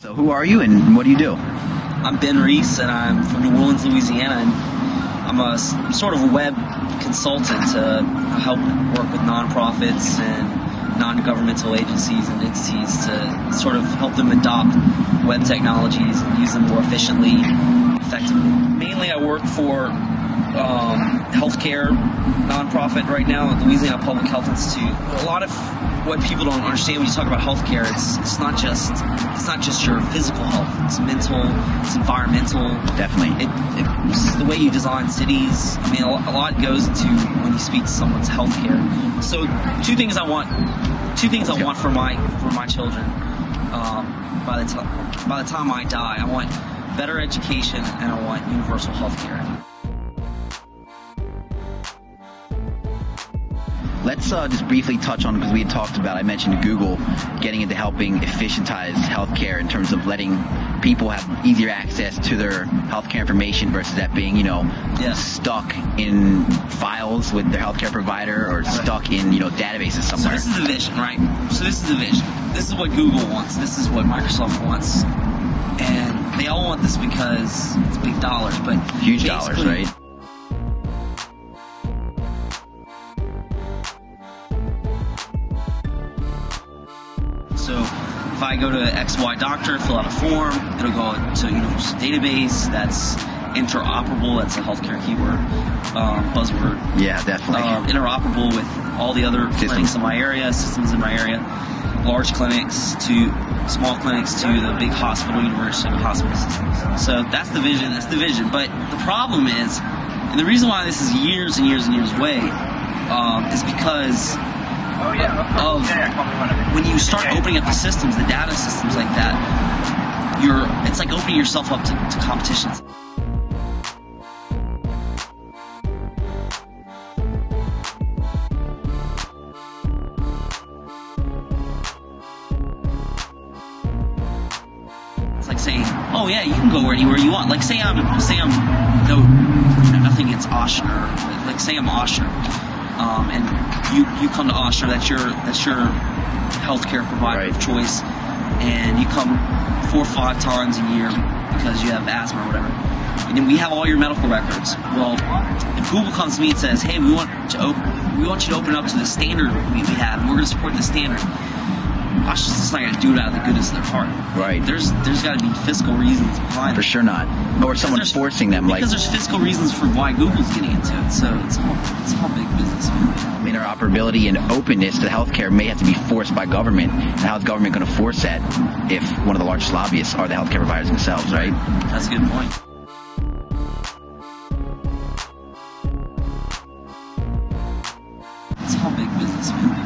So who are you and what do you do? I'm Ben Reece and I'm from New Orleans, Louisiana, and I'm a sort of a web consultant to help work with nonprofits and non-governmental agencies and entities to sort of help them adopt web technologies and use them more efficiently, effectively. Mainly I work for healthcare nonprofit right now, the Louisiana Public Health Institute. A lot of what people don't understand when you talk about healthcare, it's not just your physical health. It's mental, it's environmental. Definitely. It's the way you design cities. I mean, a lot goes into when you speak to someone's healthcare. So two things I want for my children. By the time I die, I want better education and I want universal healthcare. Let's just briefly touch on, because we had talked about, I mentioned Google getting into helping efficientize healthcare in terms of letting people have easier access to their healthcare information versus that being, stuck in files with their healthcare provider or stuck in, databases somewhere. So this is the vision, right? So this is the vision. This is what Google wants. This is what Microsoft wants. And they all want this because it's big dollars, but huge dollars, right? So if I go to XY doctor, fill out a form, it'll go to a universal database that's interoperable. That's a healthcare keyword, buzzword. Yeah, definitely. Interoperable with all the other clinics in my area, systems in my area, large clinics to small clinics to the big hospital, university hospital systems. So that's the vision. That's the vision. But the problem is, and the reason why this is years and years and years away, is because of when you start opening up the systems, the data systems like that, it's like opening yourself up to competitions. It's like saying, oh yeah, you can go anywhere you want. Like say I'm nothing against Oshner. Like say I'm Oshner. And you come to Oshner, that's your healthcare provider of choice, and you come 4 or 5 times a year because you have asthma or whatever. And then we have all your medical records. Well, if Google comes to me and says, hey, we want you to open up to the standard we have, and we're going to support the standard, Oshner's just not going to do it out of the goodness of their heart. Right. There's got to be fiscal reasons behind it. For sure not. Or someone forcing them. Because there's fiscal reasons for why Google's getting into it. So it's all big business. Interoperability and openness to healthcare may have to be forced by government. And how is government going to force that if one of the largest lobbyists are the healthcare providers themselves, right? That's a good point. It's all big business, man.